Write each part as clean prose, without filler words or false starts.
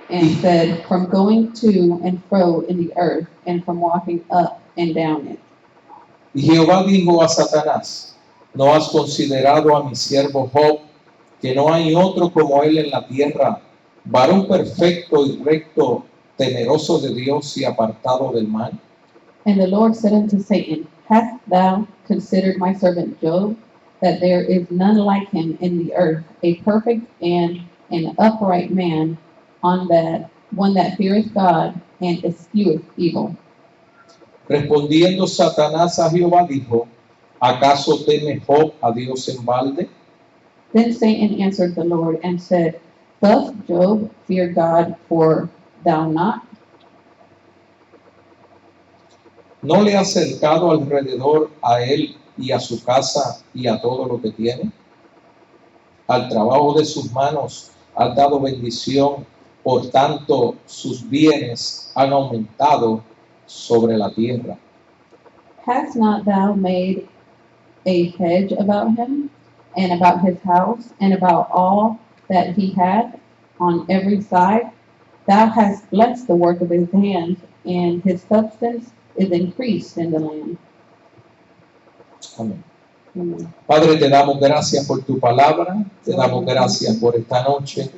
and said, from going to and fro in the earth, and from walking up and down it. Y Jehová dijo a Satanás: ¿No has considerado a mi siervo Job, que no hay otro como él en la tierra, varón perfecto y recto, temeroso de Dios y apartado del mal? And the Lord said unto Satan, hast thou considered my servant Job, that there is none like him in the earth, a perfect and an upright man, one that feareth God and escheweth evil? Respondiendo Satanás a Jehová dijo: ¿Acaso teme Job a Dios en balde? Then Satan answered the Lord and said, doth Job fear God for thou not? ¿No le has cercado alrededor a él y a su casa y a todo lo que tiene? Al trabajo de sus manos has dado bendición, por tanto sus bienes han aumentado sobre la tierra. Hast not thou made a hedge about him, and about his house, and about all that he hath on every side? Thou hast blessed the work of his hands, and his substance is increased in the land. Amén. Amen. Padre, te damos gracias por tu palabra, te damos gracias por esta noche,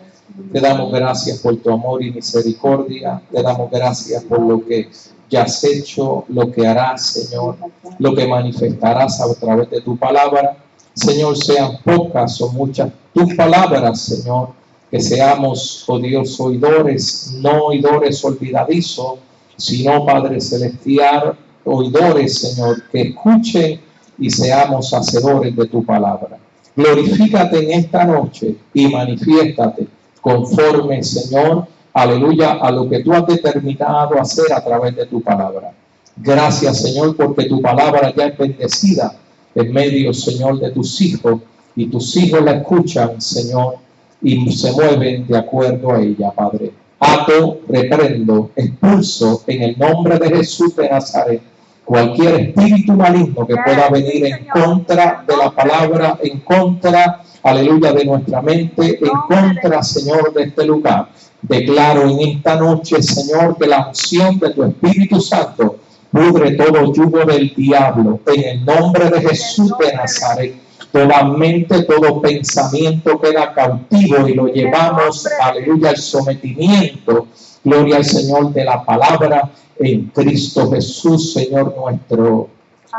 te damos gracias por tu amor y misericordia, te damos gracias por lo que ya has hecho, lo que harás, Señor, lo que manifestarás a través de tu palabra. Señor, sean pocas o muchas tus palabras, Señor, que seamos, oh Dios, oidores, no oidores olvidadizos, sino, Padre Celestial, oidores, Señor, que escuchen y seamos hacedores de tu palabra. Glorifícate en esta noche y manifiéstate conforme, Señor, aleluya, a lo que tú has determinado hacer a través de tu palabra. Gracias, Señor, porque tu palabra ya es bendecida en medio, Señor, de tus hijos, y tus hijos la escuchan, Señor, y se mueven de acuerdo a ella, Padre. Ato, reprendo, expulso en el nombre de Jesús de Nazaret cualquier espíritu maligno que pueda venir en contra de la palabra, en contra, aleluya, de nuestra mente, en contra, Señor, de este lugar. Declaro en esta noche, Señor, que la unción de tu Espíritu Santo pudre todo yugo del diablo. En el nombre de Jesús de Nazaret, toda mente, todo pensamiento queda cautivo y lo llevamos, aleluya, al sometimiento, gloria al Señor, de la palabra en Cristo Jesús, Señor nuestro.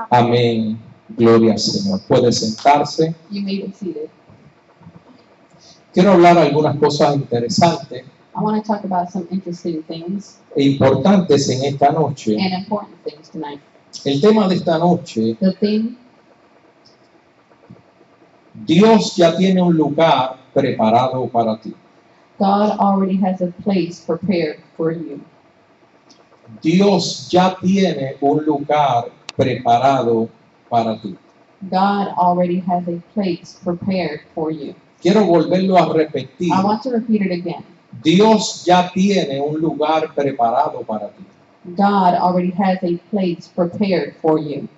Amén. Gloria al Señor. Puede sentarse. You may be seated. Quiero hablar algunas cosas interesantes I want to talk about some interesting things e importantes en esta noche. and important things tonight. El tema de esta noche: The theme, Dios ya tiene un lugar preparado para ti. God already has a place prepared for you. Dios ya tiene un lugar preparado para ti. God already has a place prepared for you. Quiero volverlo a repetir. I want to repeat it again. Dios ya tiene un lugar preparado para ti. God already has a place prepared for you.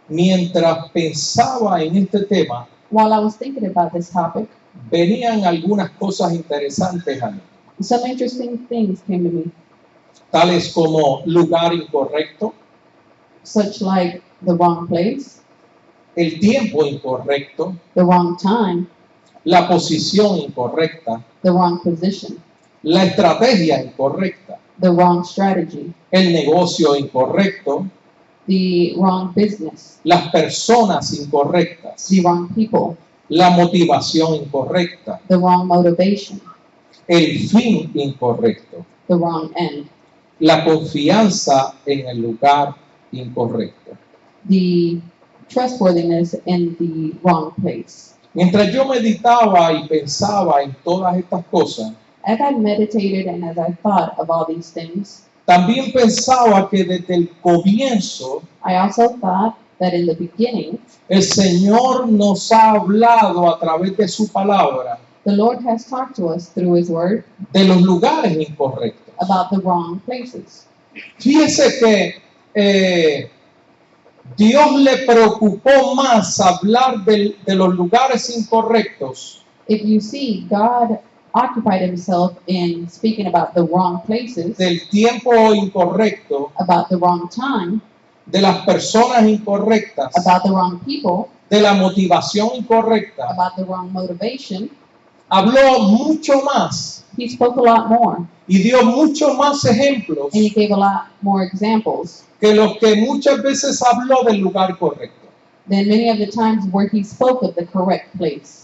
Mientras pensaba en este tema, While I was thinking about this topic, venían algunas cosas interesantes a mí, some interesting things came to me, tales como lugar incorrecto, such like the wrong place, el tiempo incorrecto, the wrong time, la posición incorrecta, the wrong position, la estrategia incorrecta, the wrong strategy, el negocio incorrecto, the wrong business, las personas incorrectas, the wrong people, la motivación incorrecta, the wrong motivation, el fin incorrecto, the wrong end, la confianza en el lugar incorrecto. the trustworthiness in the wrong place. Mientras yo meditaba y pensaba en todas estas cosas, As I meditated and as I thought of all these things, también pensaba que desde el comienzo I also thought that in the beginning, el Señor nos ha hablado a través de su palabra the Lord has talked to us through His Word de los lugares incorrectos. about the wrong places. Fíjese que Dios le preocupó más hablar de los lugares incorrectos If you see, God occupied himself in speaking about the wrong places, del tiempo incorrecto, about the wrong time, de las personas incorrectas, about the wrong people, de la motivación incorrecta, about the wrong motivation, habló mucho más he spoke a lot more, y dio mucho más ejemplos and he gave a lot more examples que los que muchas veces habló del lugar correcto. than many of the times where he spoke of the correct place.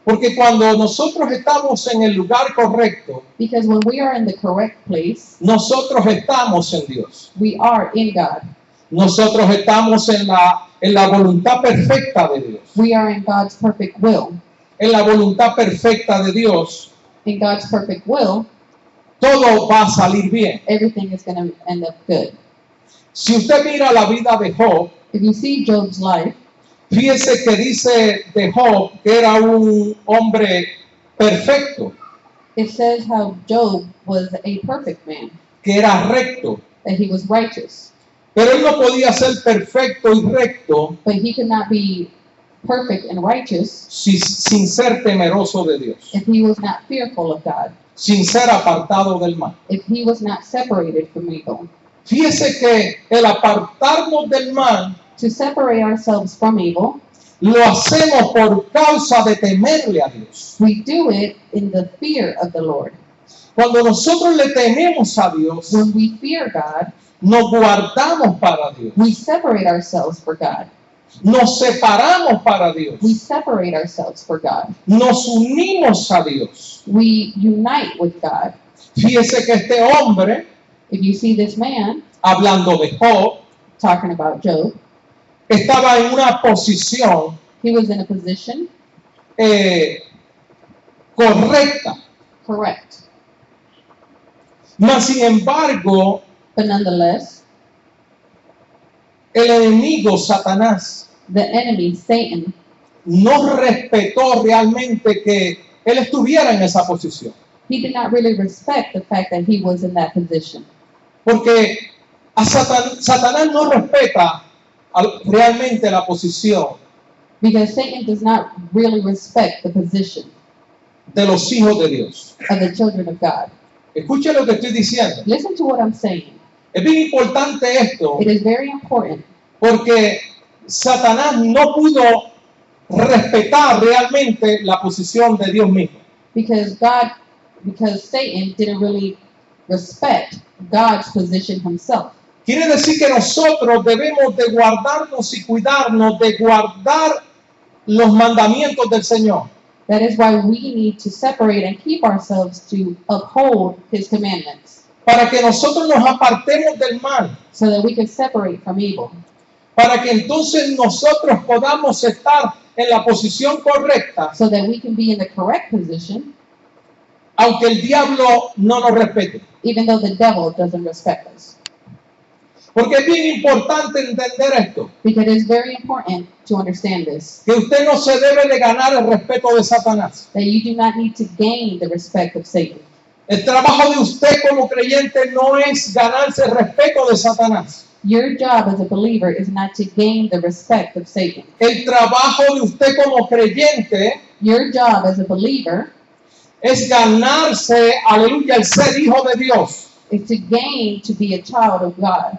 Porque cuando nosotros estamos en el lugar correcto, Because when we are in the correct place, nosotros estamos en Dios. we are in God. Nosotros estamos en la voluntad perfecta de Dios. We are in God's perfect will. En la voluntad perfecta de Dios, In God's perfect will, todo va a salir bien. everything is going to end up good. Si usted mira la vida de Job, If you see Job's life, fíjese que dice de Job que era un hombre perfecto, it says how Job was a perfect man, que era recto. that he was righteous. Pero él no podía ser perfecto y recto But he could not be perfect and righteous sin ser temeroso de Dios, if he was not fearful of God, sin ser apartado del mal. if he was not separated from evil. Fíjese que el apartarnos del mal To separate ourselves from evil, lo hacemos por causa de temerle a Dios. we do it in the fear of the Lord. Cuando nosotros le tememos a Dios, When we fear God, nos guardamos para Dios, we separate ourselves for God. nos separamos para Dios, We separate ourselves for God. nos unimos a Dios. We unite with God. Fíjese que este hombre, If you see this man, hablando de Job, talking about Job, estaba en una posición he was in a position correcta. correct. Mas, sin embargo, But nonetheless, el enemigo, Satanás, the enemy, Satan, no respetó realmente que él estuviera en esa posición. he did not really respect the fact that he was in that position. Porque a Satanás no respeta realmente la posición Because Satan does not really respect the position de los hijos de Dios. of the children of God. Escuche lo que estoy diciendo. Listen to what I'm saying. Es bien importante esto It is very important porque Satanás no pudo respetar realmente la posición de Dios mismo. because Satan didn't really respect God's position himself. Quiere decir que nosotros debemos de guardarnos y cuidarnos de guardar los mandamientos del Señor. That is why we need to separate and keep ourselves to uphold his commandments, Para que nosotros nos apartemos del mal. so that we can separate from evil, Para que entonces nosotros podamos estar en la posición correcta, so that we can be in the correct position, aunque el diablo no nos respete. even though the devil doesn't respect us. Porque es bien importante entender esto, Because it is very important to understand this, que usted no se debe de ganar el respeto de Satanás. that you do not need to gain the respect of Satan. El trabajo de usted como creyente no es ganarse el respeto de Satanás. Your job as a believer is not to gain the respect of Satan. El trabajo de usted como creyente Your job as a believer es ganarse, aleluya, el ser hijo de Dios is to gain to be a child of God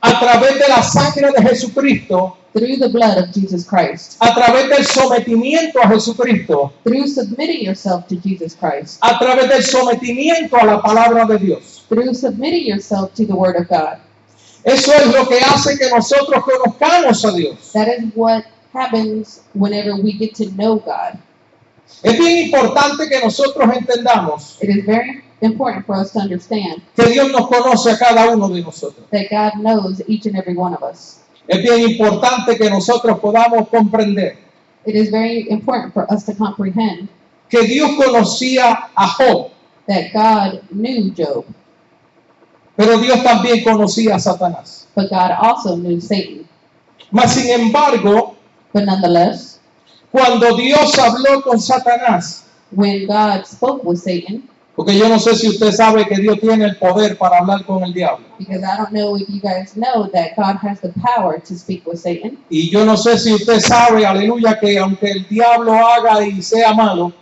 a través de la sangre de Jesucristo, through the blood of Jesus Christ, a través del sometimiento a Jesucristo, through submitting yourself to Jesus Christ, a través del sometimiento a la palabra de Dios. through submitting yourself to the Word of God. Eso es lo que hace que nosotros conozcamos a Dios. That is what happens whenever we get to know God. Es bien importante que nosotros entendamos It is very important for us to understand que Dios nos conoce a cada uno de nosotros. that God knows each and every one of us. Es bien importante que nosotros podamos comprender It is very important for us to comprehend que Dios conocía a Job, that God knew Job, pero Dios también conocía a Satanás. but God also knew Satan. Mas, sin embargo, But nonetheless, cuando Dios habló con Satanás, when God spoke with Satan, porque yo no sé si usted sabe que Dios tiene el poder para hablar con el diablo, because I don't know if you guys know that God has the power to speak with Satan. y yo no sé si usted sabe, aleluya, que aunque el diablo haga y sea malo,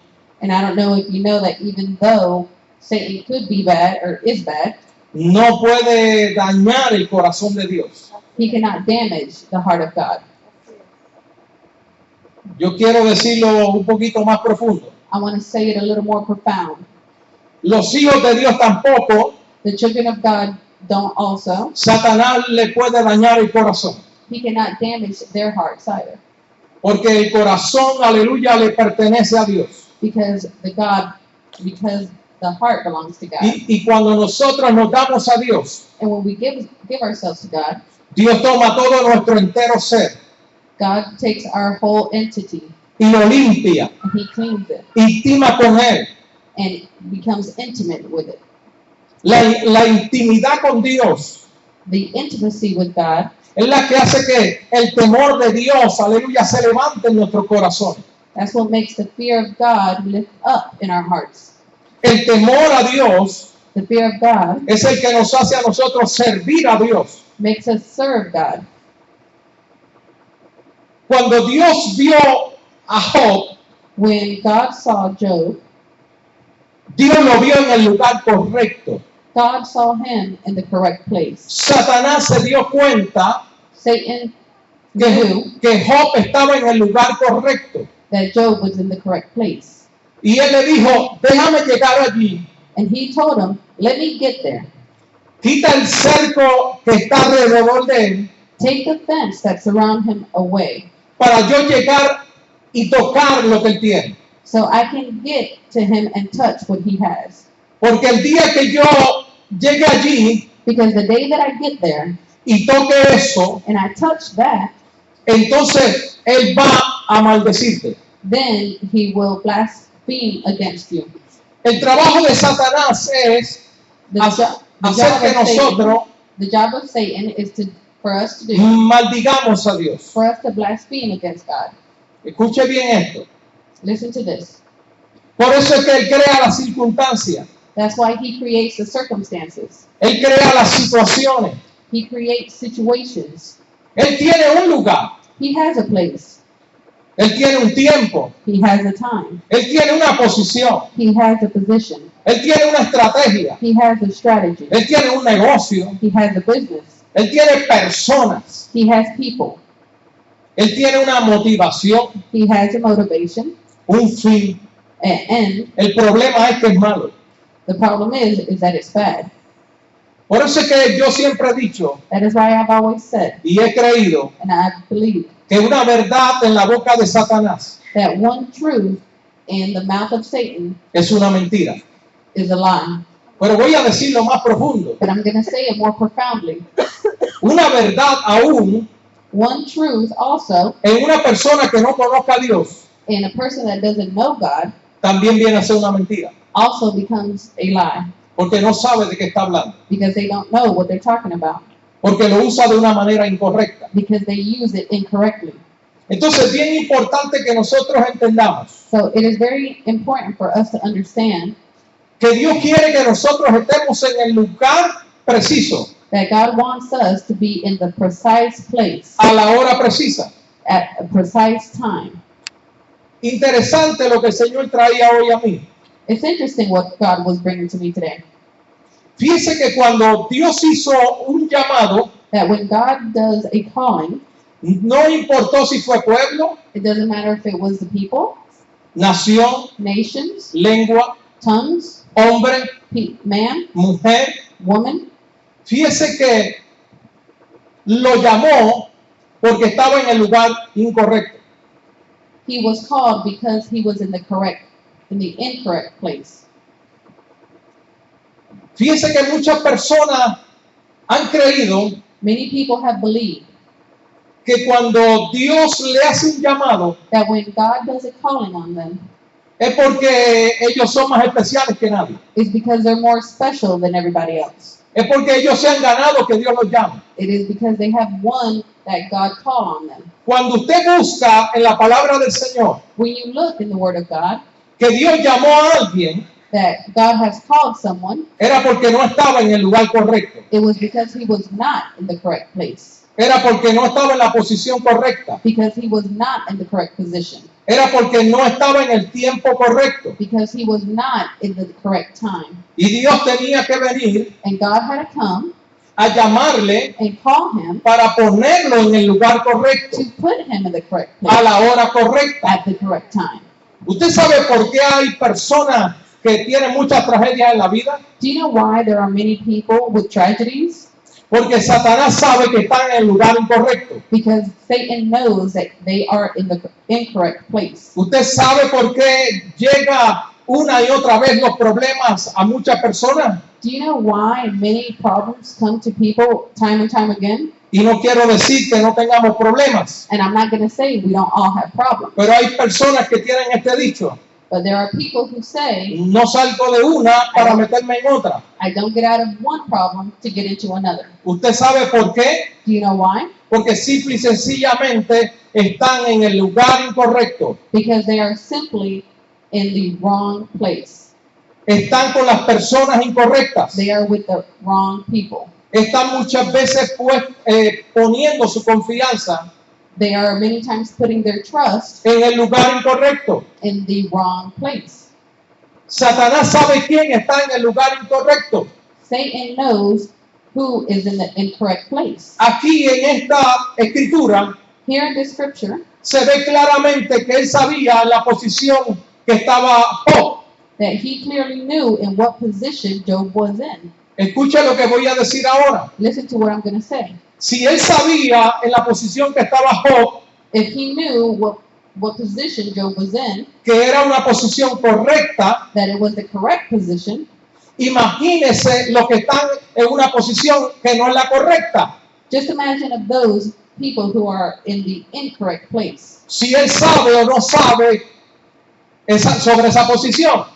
And I don't know if you know that even though Satan could be bad or is bad, no puede dañar el corazón de Dios. he cannot damage the heart of God. Yo quiero decirlo un poquito más profundo. I want to say it a little more profound. Los hijos de Dios tampoco, The children of God don't also. Satanás le puede dañar el corazón. He cannot damage their hearts either. Porque el corazón, aleluya, le pertenece a Dios. Because the heart belongs to God. Y cuando nosotros nos damos a Dios, And when we give ourselves to God, Dios toma todo nuestro entero ser God takes our whole entity y lo limpia, and he cleans it intima con Él. and becomes intimate with it. La intimidad con Dios The intimacy with God es la que hace que el temor de Dios, aleluya, se levante en nuestro corazón. That's what makes the fear of God lift up in our hearts. El temor a Dios The fear of God es el que nos hace a nosotros servir a Dios. makes us serve God. Cuando Dios vio a Job, When God saw Job, Dios lo vio en el lugar correcto. God saw him in the correct place. Satanás se dio cuenta Satan knew que Job estaba en el lugar correcto. that Job was in the correct place. Y él le dijo, déjame llegar allí. And he told him, let me get there. Quita el cerco que está alrededor de él Take the fence that surround him away para yo llegar y tocar lo que él tiene. so I can get to him and touch what he has. Porque el día que yo llegue allí Because the day that I get there y toque eso, and I touch that, entonces él va a maldecirte. then he will blaspheme against you. El trabajo de Satanás es The, hacer the, hacer job que of Satan, nosotros the job of Satan is for us to do, maldigamos a Dios. for us to blaspheme against God. Escuche bien esto. Listen to this. Por eso es que él crea las circunstancias. That's why he creates the circumstances. Él crea las situaciones. He creates situations. Él tiene un lugar. He has a place. Él tiene un tiempo. He has a time. Él tiene una posición. He has a position. Él tiene una estrategia. He has a strategy. Él tiene un negocio. He has a business. Él tiene personas. He has people. Él tiene una motivación, He has a motivation. un fin. And El problema es que es malo. the problem is that it's bad. Por eso es que yo siempre he dicho That is why I've always said, y he creído and I believe, que una verdad en la boca de Satanás that one truth in the mouth of Satan es una mentira. is a lie. Pero voy a decirlo más profundo. But I'm going to say it more profoundly. Una verdad aún One truth also en una persona que no conozca a Dios in a person that doesn't know God también viene a ser una mentira. also becomes a lie Porque no sabe de qué está hablando. because they don't know what they're talking about, Porque lo usa de una manera incorrecta. because they use it incorrectly. Entonces es bien importante que nosotros entendamos So it is very important for us to understand que Dios quiere que nosotros estemos en el lugar preciso, that God wants us to be in the precise place a la hora precisa. at a precise time. Interesante lo que el Señor traía hoy a mí. It's interesting what God was bringing to me today. Fíjese que cuando Dios hizo un llamado, That when God does a calling, no importó si fue pueblo, it doesn't matter if it was the people, nación, nations, lengua, tongues, hombre, man, mujer. woman. Fíjese que lo llamó porque estaba en el lugar incorrecto. He was called because he was in the incorrect place. Fíjese que muchas personas han creído Many people have believed que cuando Dios le hace un llamado that when God does a calling on them, es porque ellos son más especiales que nadie. it's because they're more special than everybody else. Es porque ellos se han ganado que Dios los llame. It is because they have won that God called on them. Cuando usted busca en la palabra del Señor When you look in the Word of God, que Dios llamó a alguien, that God has called someone, era porque no estaba en el lugar correcto. it was because he was not in the correct place. Era porque no estaba en la posición correcta. Because he was not in the correct position. era porque no estaba en el tiempo correcto. because he was not in the correct time. Y Dios tenía que venir And God had to come a llamarle and call him para ponerlo en el lugar correcto, to put him in the correct a place la hora correcta. at the correct time. ¿Usted sabe por qué hay personas que tienen muchas tragedias en la vida? Do you know why there are many people with tragedies? Porque Satanás sabe que están en el lugar incorrecto. Because Satan knows that they are in the incorrect place. ¿Usted sabe por qué llega una y otra vez los problemas a muchas personas? Do you know why many problems come to people time and time again? Y no quiero decir que no tengamos problemas, And I'm not going to say we don't all have problems, pero hay personas que tienen este dicho: but there are people who say, no salgo de una para meterme en otra. I don't get out of one problem to get into another. ¿Usted sabe por qué? Do you know why? Porque simple y sencillamente están en el lugar incorrecto. Because they are simply in the wrong place. Están con las personas incorrectas. They are with the wrong people. Están muchas veces poniendo su confianza They are many times putting their trust en el lugar incorrecto. in the wrong place. Satanás sabe quién está en el lugar incorrecto. Satan knows who is in the incorrect place. Aquí en esta escritura Here in this scripture, se ve claramente que él sabía la posición que estaba Job. that he clearly knew in what position Job was in. Escucha lo que voy a decir ahora. Listen to what I'm going to say. Si él sabía en la posición que estaba Job, If he knew what position Job was in, que era una posición correcta, that it was the correct position, imagínese los que están en una posición que no es la correcta. just imagine of those people who are in the incorrect place. Si él sabe o no sabe sobre esa posición.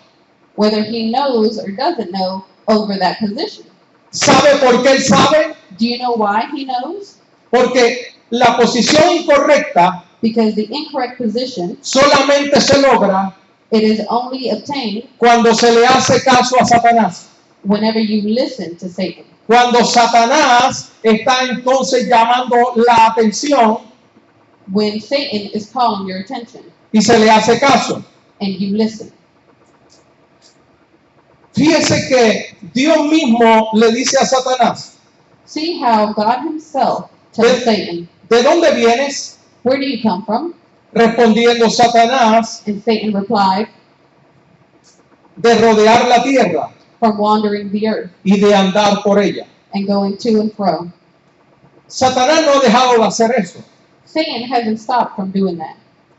Whether he knows or doesn't know over that position. ¿Sabe por qué él sabe? Do you know why he knows? Porque la posición incorrecta Because the incorrect position, solamente se logra it is only obtained cuando se le hace caso a Satanás. whenever you listen to Satan. Cuando Satanás está entonces llamando la atención When Satan is calling your attention y se le hace caso. and you listen. Fíjese que Dios mismo le dice a Satanás: See how God himself tells Satan, ¿de dónde vienes? where do you come from? Respondiendo Satanás: And Satan replied, de rodear la tierra from wandering the earth y de andar por ella. and going to and fro. Satanás no ha dejado de hacer eso. Satan hasn't stopped from doing that.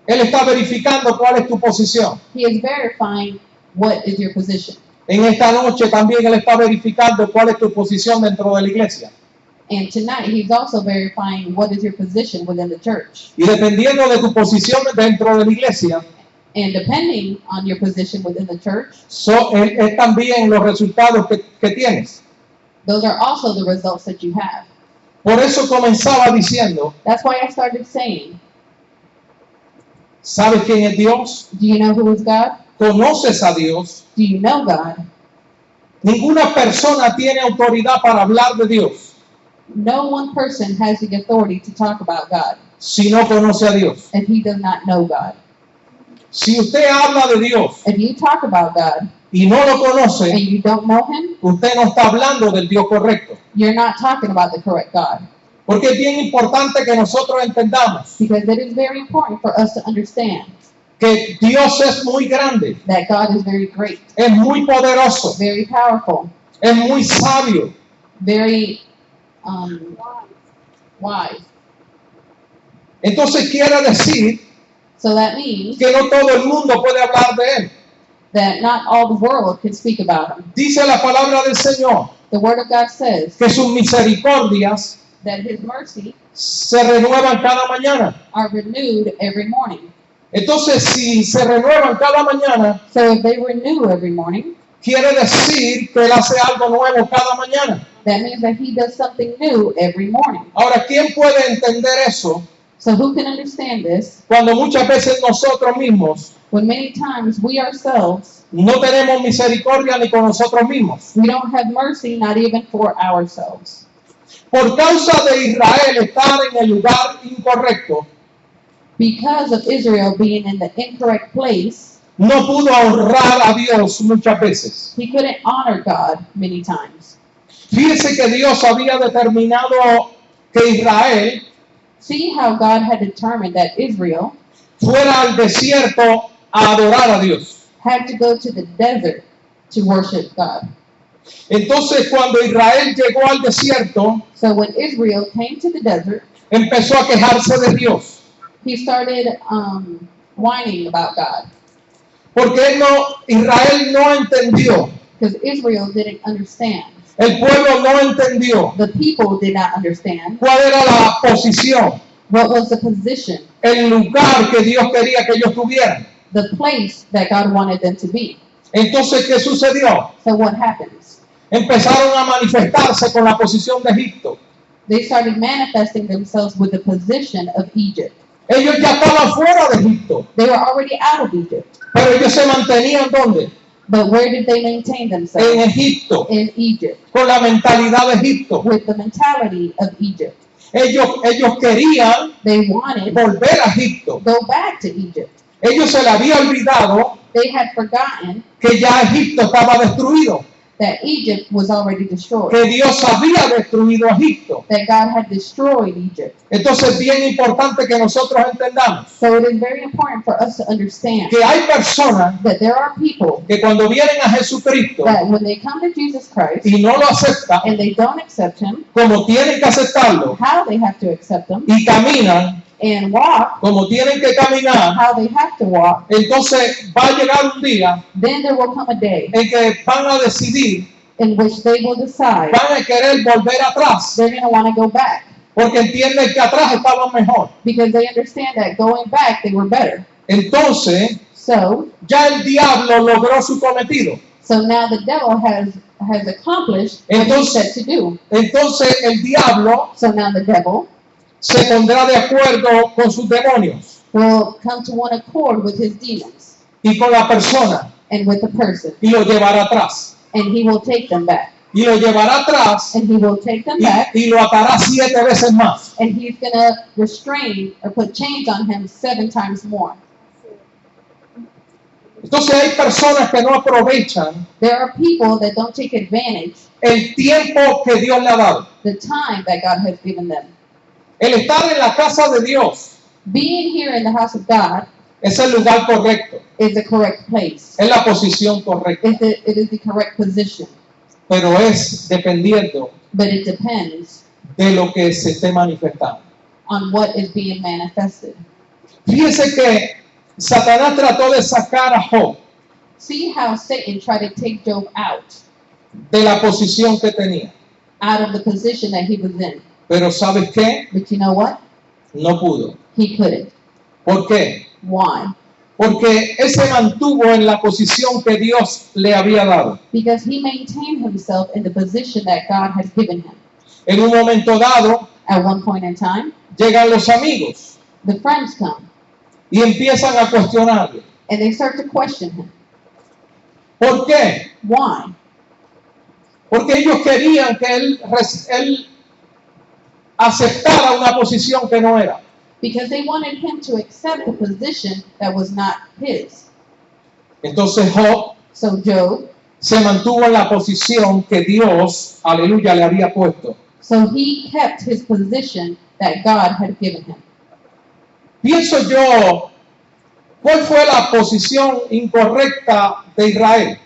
Él está verificando cuál es tu posición. He is verifying what is your position. En esta noche también Él está verificando cuál es tu posición dentro de la iglesia. And tonight he's also verifying what is your position within the church. Y dependiendo de tu posición dentro de la iglesia, And depending on your position within the church, es también los resultados que tienes. those are also the results that you have. Por eso comenzaba diciendo: That's why I started saying, ¿sabes quién es Dios? do you know who is God? ¿Conoces a Dios? Do you know God? Ninguna persona tiene autoridad para hablar de Dios No one person has the authority to talk about God si no conoce a Dios. if he does not know God. Si usted habla de Dios If you talk about God y no lo conoce, and you don't know him, usted no está hablando del Dios correcto. you're not talking about the correct God. Porque es bien importante que nosotros entendamos Because it is very important for us to understand que Dios es muy grande, that God is very great, es muy poderoso, very powerful, es muy sabio. very wise. Entonces quiere decir So that means que no todo el mundo puede hablar de Él. that not all the world can speak about him. Dice la palabra del Señor The word of God says que sus misericordias that his mercy se renuevan cada mañana. are renewed every morning. Entonces, si se renuevan cada mañana, So if they renew every morning, quiere decir que Él hace algo nuevo cada mañana. that means that he does something new every morning. Ahora, ¿quién puede entender eso So who can understand this cuando muchas veces nosotros mismos when many times we ourselves, no tenemos misericordia ni con nosotros mismos? we don't have mercy, not even for ourselves. Por causa de Israel estar en el lugar incorrecto, because of Israel being in the incorrect place, no pudo honrar a Dios muchas veces. he couldn't honor God many times. Fíjese que Dios había determinado que Israel See how God had determined that Israel fuera al desierto a adorar a Dios. had to go to the desert to worship God. Entonces, cuando Israel llegó al desierto, So when Israel came to the desert, empezó a quejarse de Dios. he started whining about God Porque Israel no entendió, because Israel didn't understand. el pueblo no entendió The people did not understand cuál era la posición, what was the position, el lugar que Dios quería que ellos tuvieran. the place that God wanted them to be. Entonces, ¿qué sucedió? So what happens? Empezaron a manifestarse con la posición de Egipto. They started manifesting themselves with the position of Egypt. Ellos ya estaban fuera de Egipto, They were already out of Egypt. pero ellos se mantenían ¿dónde? But where did they maintain En themselves? Egipto, In Egypt, con la mentalidad de Egipto. with the mentality of Egypt. Ellos querían They wanted to volver a Egipto. go back to Egypt. Ellos se les había olvidado They had forgotten que ya Egipto estaba destruido, that Egypt was already destroyed, que Dios había destruido a Egipto. that God had destroyed Egypt. Entonces es bien importante que nosotros entendamos So it is very important for us to understand que hay personas that there are people que cuando vienen a Jesucristo that when they come to Jesus Christ y no lo aceptan and they don't accept Him, como tienen que aceptarlo how they have to accept Him, y caminan and walk como tienen que caminar, how they have to walk, entonces va a llegar un día then there will come a day en que van a decidir, in which they will decide van a querer volver atrás, they're going to want to go back porque entienden que atrás estaban mejor. because they understand that going back they were better. Entonces So ya el diablo logró su cometido. now the devil has accomplished what he Entonces- said to do. Entonces el diablo So now the devil se pondrá de acuerdo con sus demonios will come to one accord with his demons y con la persona and with the person, y lo llevará atrás. and he will take them back, Y lo llevará atrás and he will take them back, y lo atará 7 veces más. and he's going to restrain or put chains on him 7 times more. Entonces hay personas que no aprovechan There are people that don't take advantage el tiempo que Dios le ha dado. the time that God has given them. El estar en la casa de Dios Being here in the house of God es el lugar correcto, is the correct place. es la posición correcta, It is the correct position, pero es dependiendo but it depends de lo que se esté manifestando. on what is being manifested. Fíjese que Satanás trató de sacar a Job See how Satan tried to take Job out de la posición que tenía, of the position that he was in. pero ¿sabes qué? But you know what? No pudo. He couldn't. ¿Por qué? Why? Porque él se mantuvo en la posición que Dios le había dado. Because he maintained himself in the position that God has given him. En un momento dado, At one point in time, llegan los amigos the friends come y empiezan a cuestionarle. and they start to question him. ¿Por qué? Why? Porque ellos querían que él aceptara una posición que no era. Because they wanted him to accept a position that was not his. Entonces Job So Job, se mantuvo en la posición que Dios, aleluya, le había puesto. so he kept his position that God had given him. Pienso yo, ¿cuál fue la posición incorrecta de Israel?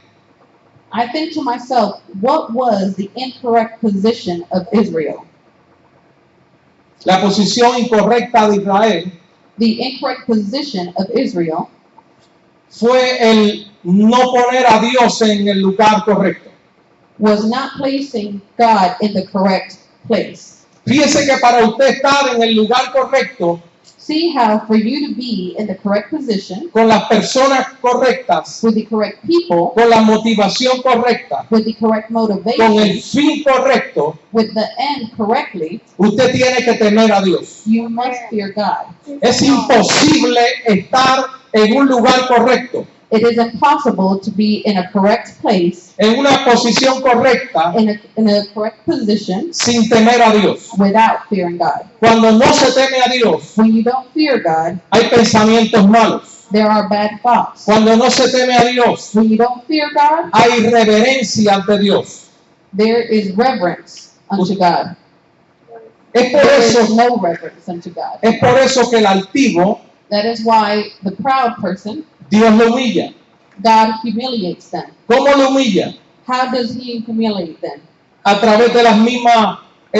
I think to myself, what was the incorrect position of Israel? La posición incorrecta de Israel The incorrect position of Israel fue el no poner a Dios en el lugar correcto. was not placing God in the correct place. Fíjese que para usted estar en el lugar correcto, See how for you to be in the correct position con las personas correctas, with the correct people, con la motivación correcta, with the correct con el motivation, fin correcto, with the end correctly, usted tiene que temer a Dios. you must fear God. Es imposible estar en un lugar correcto It is impossible to be in a correct place, en una posición correcta, in a correct position, sin temer a Dios. without fearing God. Cuando no se teme a Dios, When you don't fear God, hay pensamientos malos. there are bad thoughts. Cuando no se teme a Dios, When you don't fear God, hay reverencia ante Dios. there is reverence unto God. Es por There is eso, no reverence unto God. es por eso que el altivo, That is why the proud person, Dios lo humilla. God humiliates them. ¿Cómo lo humilla? How does he humiliate them? A través de las mismas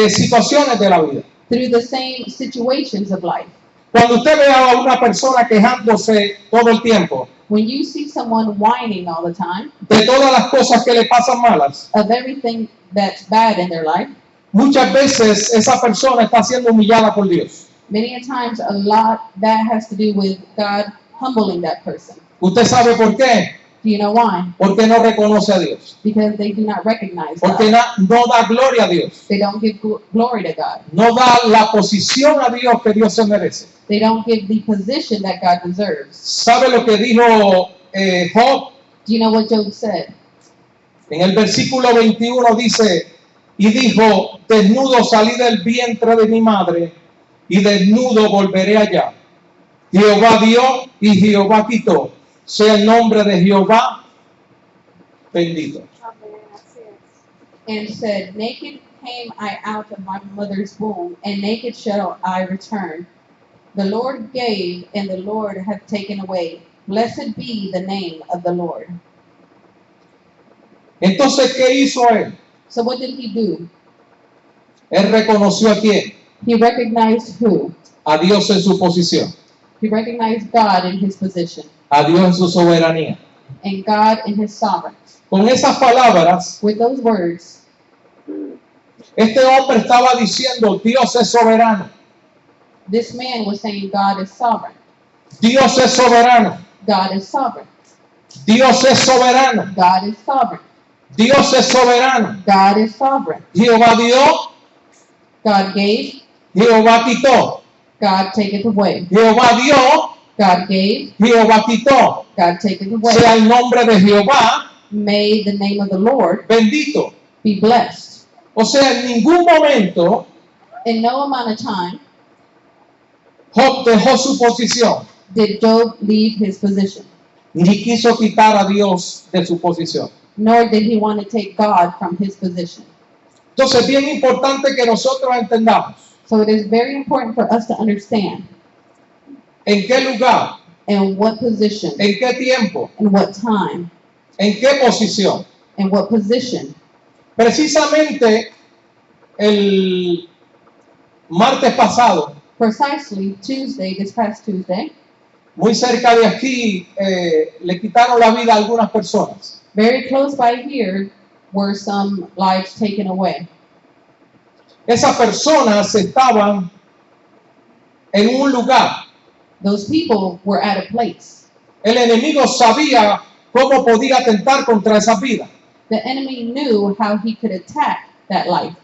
situaciones de la vida. Through the same situations of life. Cuando usted ve a una persona quejándose todo el tiempo When you see someone whining all the time de todas las cosas que le pasan malas, of everything that's bad in their life, muchas veces esa persona está siendo humillada por Dios. many a times a lot that has to do with God humbling that person. ¿Usted sabe por qué? Do you know why? Porque no reconoce a Dios. Because they do not recognize Porque God. no da gloria a Dios. They don't give glory to God. No da la posición a Dios que Dios se merece. They don't give the position that God deserves. ¿Sabe lo que dijo Job? Do you know what Job said? En el versículo 21 dice, y dijo, desnudo salí del vientre de mi madre, y desnudo volveré allá. Jehová dio y Jehová quitó. Sea el nombre de Jehová bendito. And said, naked came I out of my mother's womb, and naked shall I return. The Lord gave, and the Lord hath taken away. Blessed be the name of the Lord. Entonces, ¿qué hizo él? So what did he do? Él reconoció a quién, He recognized who? a Dios en su posición, He recognized God in his position, a Dios en su soberanía. and God in his sovereignty. Con esas palabras, With those words, este hombre estaba diciendo, Dios es soberano, this man was saying God is sovereign. Dios es soberano, God is sovereign. Dios es soberano, God is sovereign. Dios es soberano. God is sovereign. Jehová dio, God gave, Jehová quitó. God taketh away. Jehová dio, God gave, Jehová quitó. God taketh away. Sea el nombre de Jehová May the name of the Lord bendito. be blessed. O sea, en ningún momento In no amount of time Job dejó su posición, did Job leave his position, ni quiso quitar a Dios de su posición. nor did he want to take God from his position. Entonces, es bien importante que nosotros entendamos So it is very important for us to understand en qué lugar, in what position, en qué tiempo, in what time, en qué posición. in what position. Precisamente el martes pasado, Precisely Tuesday, this past Tuesday, muy cerca de aquí, le quitaron la vida a algunas personas. very close by here were some lives taken away. Esas personas estaban en un lugar. Those people were at a place. El enemigo sabía cómo podía atentar contra esas vidas, The enemy knew how he could attack that life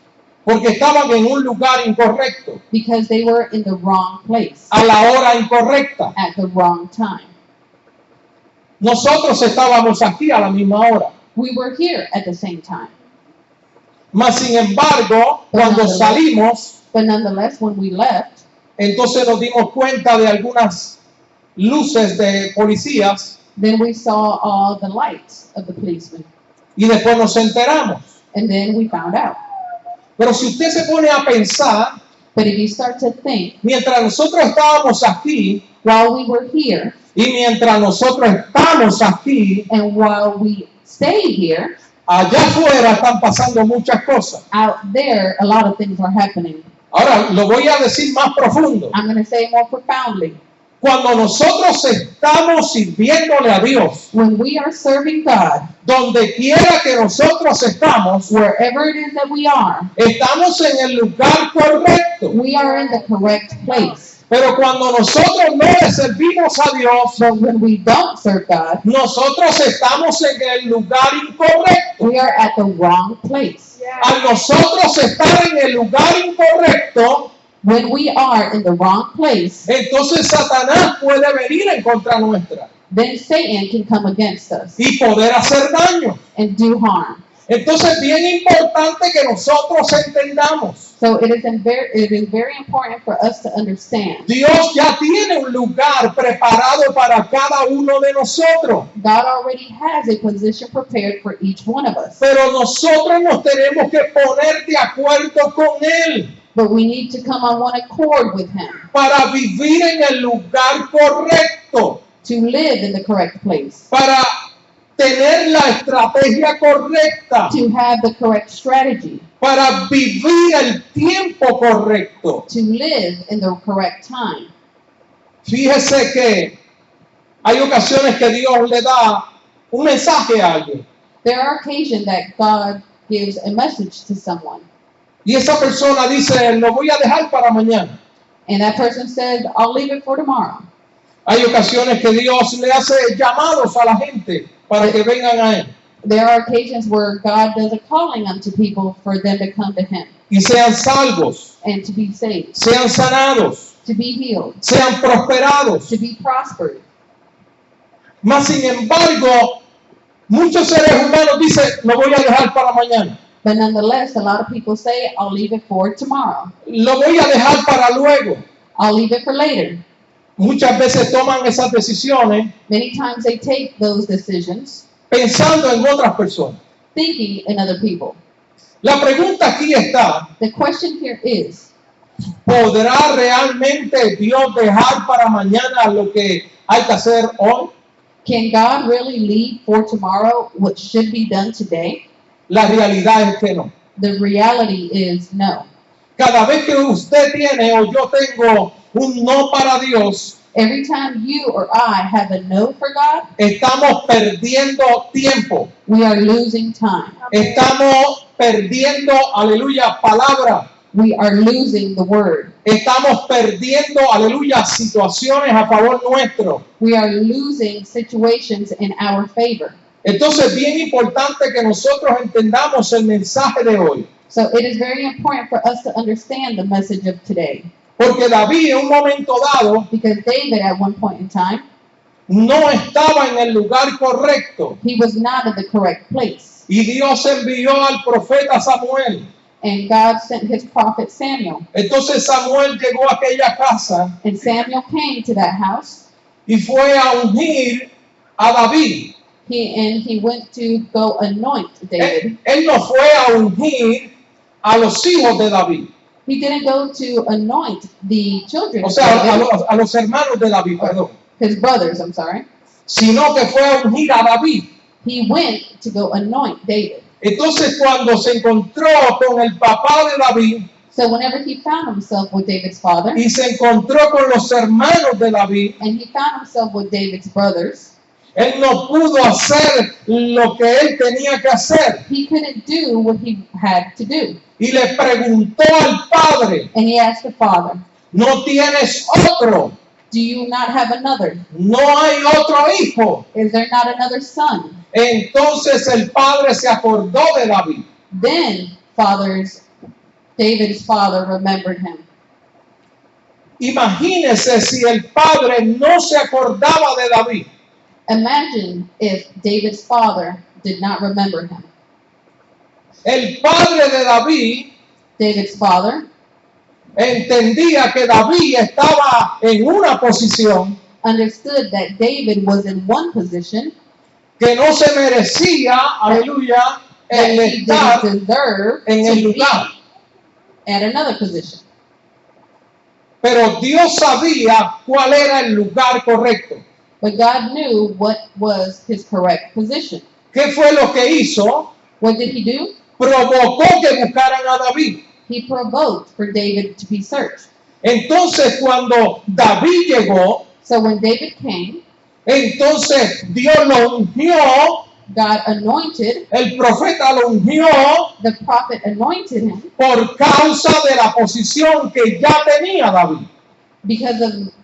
porque estaban en un lugar incorrecto, because they were in the wrong place a la hora incorrecta. at the wrong time. Nosotros estábamos aquí a la misma hora. We were here at the same time. Mas, sin embargo, cuando salimos, But nonetheless, when we left, entonces nos dimos cuenta de algunas luces de policías then we saw all the lights of the policemen. y después nos enteramos. And then we found out. Pero si usted se pone a pensar, But if you start to think, mientras nosotros estábamos aquí while we were here y mientras nosotros estamos aquí, and while we stayed here, allá afuera están pasando muchas cosas. out there, a lot of things are happening. Ahora, lo voy a decir más profundo. I'm going to say it more profoundly. Cuando nosotros estamos sirviéndole a Dios, When we are serving God, donde quiera que nosotros estamos, wherever it is that we are, estamos en el lugar correcto. we are in the correct place. Pero cuando nosotros no le servimos a Dios, But when we don't serve God, nosotros estamos en el lugar incorrecto. we are at the wrong place. Al nosotros estar en el lugar incorrecto, When we are in the wrong place, entonces Satanás puede venir en contra nuestra. then Satan can come against us y poder hacer daño. and do harm. Entonces es bien importante que nosotros entendamos. So it is very important for us to understand. Dios ya tiene un lugar preparado para cada uno de nosotros. God already has a position prepared for each one of us. Pero nosotros nos tenemos que poner de acuerdo con Él But we need to come on one accord with Him para vivir en el lugar correcto, to live in the correct place, para tener la estrategia correcta, to have the correct strategy, para vivir el tiempo correcto. to live in the correct time. Fíjese que hay ocasiones que Dios le da un mensaje a alguien There are occasions that God gives a message to someone, y esa persona dice, lo voy a dejar para mañana. and that person says, I'll leave it for tomorrow. Hay ocasiones que Dios le hace llamados a la gente para que vengan a Él There are occasions where God does a calling unto people for them to come to Him y sean salvos, and to be saved, sean sanados, to be healed, sean prosperados. to be prospered. Mas sin embargo, muchos seres humanos dicen, lo voy a dejar para mañana, But nonetheless, a lot of people say, I'll leave it for tomorrow. lo voy a dejar para luego. I'll leave it for later. Muchas veces toman esas decisiones Many times they take those decisions pensando en otras personas. thinking in other people. La pregunta aquí está, The question here is, ¿podrá realmente Dios dejar para mañana lo que hay que hacer hoy? can God really leave for tomorrow what should be done today? La realidad es que no. The reality is no. Cada vez que usted tiene o yo tengo un no para Dios, Every time you or I have a no for God, estamos perdiendo tiempo. we are losing time. Estamos perdiendo, aleluya, palabra. We are losing the word. Estamos perdiendo, aleluya, situaciones a favor nuestro. We are losing situations in our favor. Entonces es bien importante que nosotros entendamos el mensaje de hoy. So it is very important for us to understand the message of today. Porque David en un momento dado Because David, at one point in time, no estaba en el lugar correcto. he was not in the correct place. Y Dios envió al profeta Samuel. And God sent his prophet Samuel. Entonces Samuel llegó a aquella casa And Samuel came to that house. y fue a ungir a David. He went to go anoint David. Él no fue a ungir a los hijos de David. He didn't go to anoint the children O of sea, David, a los hermanos de David, perdón. his brothers, I'm sorry. Sino que fue a ungir a David. He went to go anoint David. Entonces cuando se encontró con el papá de David So whenever he found himself with David's father, y se encontró con los hermanos de David, and he found himself with David's brothers, él no pudo hacer lo que él tenía que hacer. he couldn't do what he had to do. Y le preguntó al padre, And he asked the father, ¿no tienes otro? do you not have another? ¿No hay otro hijo? Is there not another son? Entonces el padre se acordó de David. Then David's father remembered him. Imagínese si el padre no se acordaba de David. Imagine if David's father did not remember him. El padre de David David's father entendía que David estaba en una posición understood that David was in one position que no se merecía, aleluya, that el he estar didn't deserve en el to be lugar. at another position. Pero Dios sabía cuál era el lugar correcto. But God knew what was his correct position. ¿Qué fue lo que hizo? What did he do? Provocó que buscaran a David. He provoked for David to be searched. Entonces cuando David llegó, So when David came, entonces Dios lo ungió, God anointed, el profeta lo ungió the prophet anointed him por causa de la posición que ya tenía David.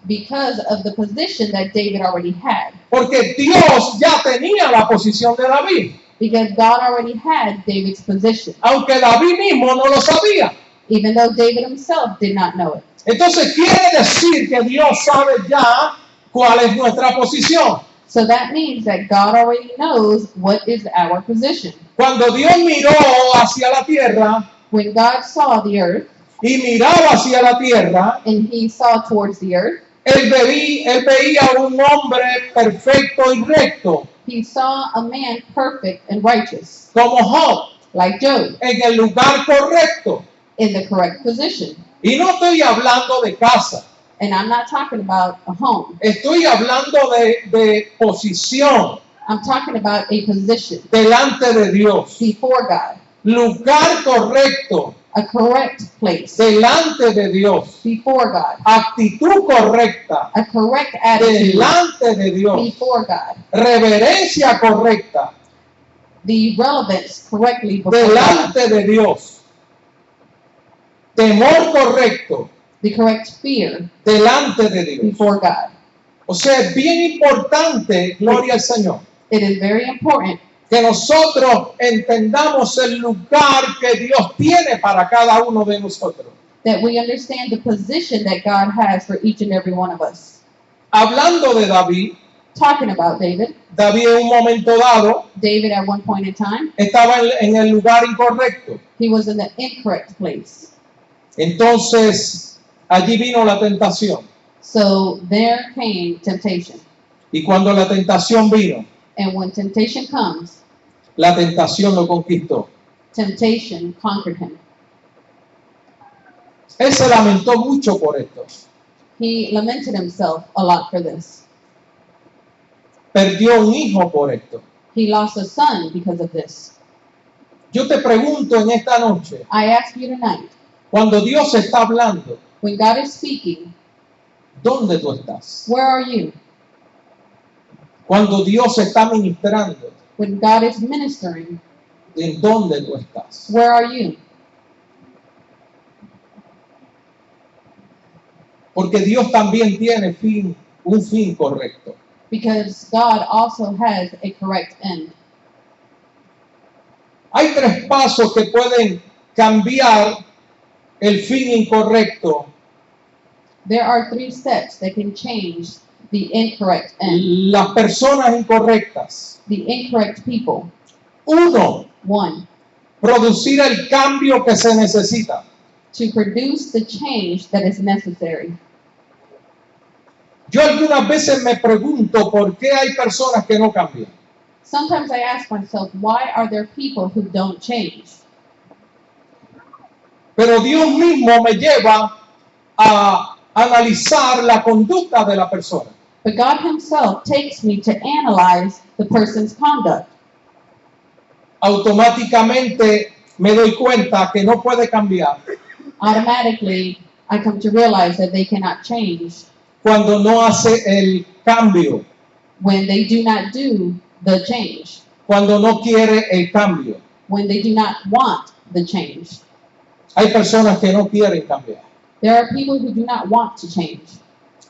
because of the position that David already had. Porque Dios ya tenía la posición de David, Because God already had David's position, aunque David mismo no lo sabía. even though David himself did not know it. Entonces quiere decir que Dios sabe ya cuál es nuestra posición. So that means that God already knows what is our position. Cuando Dios miró hacia la tierra When God saw the earth y miraba hacia la tierra, and he saw towards the earth, él veía un hombre perfecto y recto, he saw a man perfect and righteous, como Job, like Job, en el lugar correcto. in the correct position. Y no estoy hablando de casa, And I'm not talking about a home. estoy hablando de posición I'm talking about a position delante de Dios. before God, Lugar correcto a correct place delante de Dios. before God, Actitud correcta a correct attitude delante de Dios. before God, Reverencia correcta the relevance correctly before God, delante de Dios. Temor correcto the correct fear delante de Dios. before God. O sea, es bien importante, gloria al Señor, It is very important que nosotros entendamos el lugar que Dios tiene para cada uno de nosotros. that we understand the position that God has for each and every one of us. Hablando de David, Talking about David, David en un momento dado David at one point in time, estaba en el lugar incorrecto. he was in the incorrect place. Entonces, allí vino la tentación. So there came temptation. Y cuando la tentación vino, And when temptation comes, la tentación lo conquistó. temptation conquered him. Él se lamentó mucho por esto. He lamented himself a lot for this. Perdió un hijo por esto. He lost a son because of this. Yo te pregunto en esta noche, I ask you tonight, cuando Dios está hablando, when God is speaking, ¿dónde tú estás? where are you? Cuando Dios está ministrando, When God is ministering, ¿en dónde tú estás? where are you? Porque Dios también tiene un fin correcto. Because God also has a correct end. Hay tres pasos que pueden cambiar el fin incorrecto. There are 3 steps that can change the incorrect end. Las personas incorrectas. The incorrect people. 1, 1, producir el cambio que se necesita. to produce the change that is necessary. Yo algunas veces me pregunto por qué hay personas que no cambian. Sometimes I ask myself, why are there people who don't change? Pero Dios mismo me lleva a analizar la conducta de la persona. But God himself takes me to analyze the person's conduct. Automáticamente me doy cuenta que no puede cambiar Automatically, I come to realize that they cannot change cuando no hace el cambio, when they do not do the change, cuando no quiere el cambio. when they do not want the change. Hay personas que no quieren cambiar. There are people who do not want to change.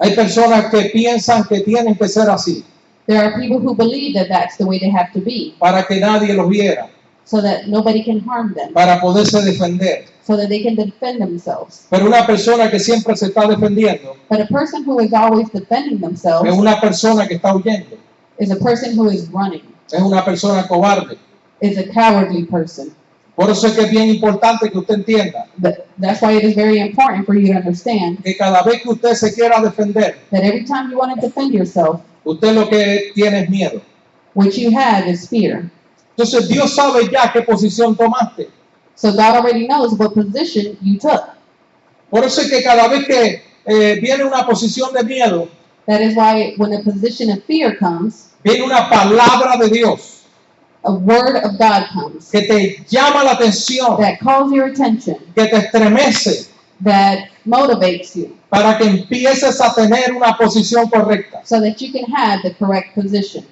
Hay personas que piensan que tienen que ser así There are people who believe that that's the way they have to be, para que nadie los viera, so that nobody can harm them, para poderse defender. so that they can defend themselves. Pero una persona que siempre se está defendiendo But a person who is always defending themselves es una persona que está huyendo, is a person who is running, es una persona cobarde. is a cowardly person. Por eso es que es bien importante que usted entienda That's why it is very important for you to understand que cada vez que usted se quiera defender, that every time you want to defend yourself, usted lo que tiene es miedo. what you have is fear. Entonces Dios sabe ya qué posición tomaste. So God already knows what position you took. Por eso es que cada vez que viene una posición de miedo, That is why when a position of fear comes, viene una palabra de Dios a word of God comes que te llama la atención, that calls your attention, que te estremece that motivates you, para que empieces a tener una posición correcta. so that you can have the correct position.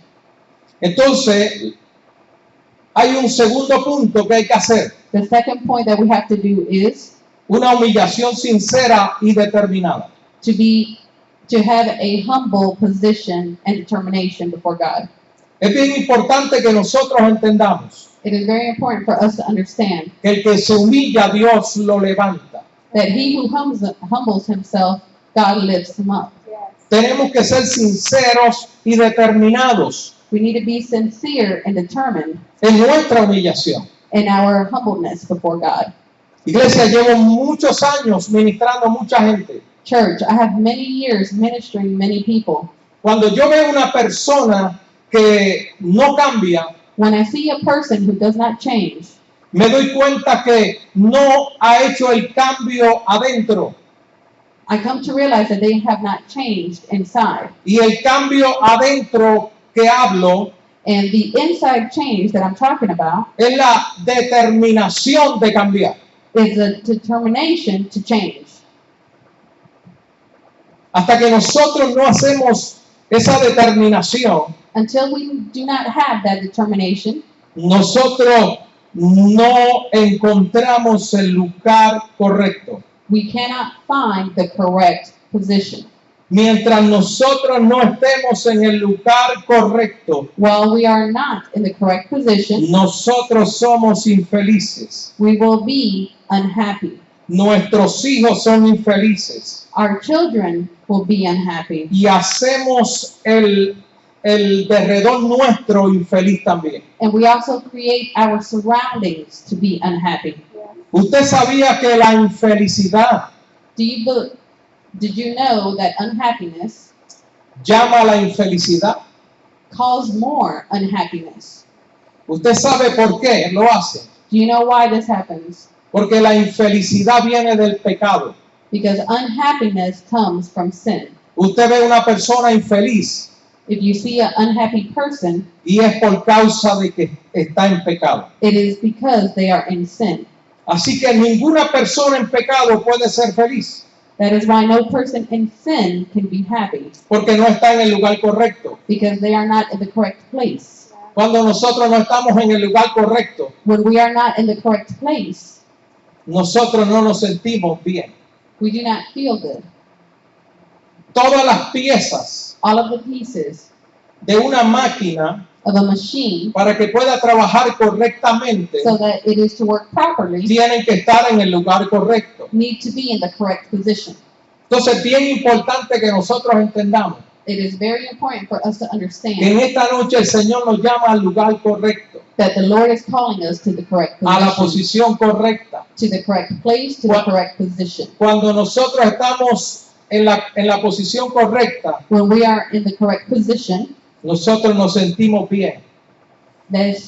Entonces, hay un segundo punto que hay que hacer, The second point that we have to do is una humillación sincera y determinada. to have a humble position and determination before God. Es bien importante que nosotros entendamos It is very important for us to understand que el que se humilla, Dios lo levanta. that he who humbles himself, God lifts him up. tenemos que ser sinceros y determinados We need to be sincere and determined en nuestra humillación. in our humbleness before God. Iglesia, llevo muchos años ministrando a mucha gente. Church, I have many years ministering many people. Cuando yo veo una persona que no cambia, When I see a person who does not change, me doy cuenta que no ha hecho el cambio adentro. I come to realize that they have not changed inside. Y el cambio adentro que hablo And the inside change that I'm talking about es la determinación de cambiar. is a determination to change. Hasta que nosotros no hacemos esa determinación, Until we do not have that determination, nosotros no encontramos el lugar correcto. we cannot find the correct position. Mientras nosotros no estemos en el lugar correcto, While we are not in the correct position, nosotros somos infelices. we will be unhappy. Nuestros hijos son infelices. Our children will be unhappy. Y hacemos el derredor nuestro infeliz también. And we also create our surroundings to be unhappy. Usted sabía que la infelicidad Did you know that unhappiness llama a la infelicidad? causes more unhappiness? Usted sabe por qué lo hace. Do you know why this happens? Porque la infelicidad viene del pecado. Because unhappiness comes from sin. Usted ve una persona infeliz If you see an unhappy person, y es por causa de que está en pecado. it is because they are in sin. Así que ninguna persona en pecado puede ser feliz That is why no person in sin can be happy, porque no está en el lugar correcto. because they are not in the correct place. Cuando nosotros no estamos en el lugar correcto, When we are not in the correct place, nosotros no nos sentimos bien. we do not feel good. Todas las piezas All of the pieces de una máquina of a machine, para que pueda trabajar correctamente so that it is to work properly, tienen que estar en el lugar correcto. need to be in the correct position. Entonces es bien importante que nosotros entendamos It is very important for us to que understand en esta noche el Señor nos llama al lugar correcto, that the Lord is calling us to the correct a la position, posición correcta. to the correct place, to the What? correct position. Cuando nosotros estamos en la posición correcta, When we are in the correct position, nosotros nos sentimos bien. that is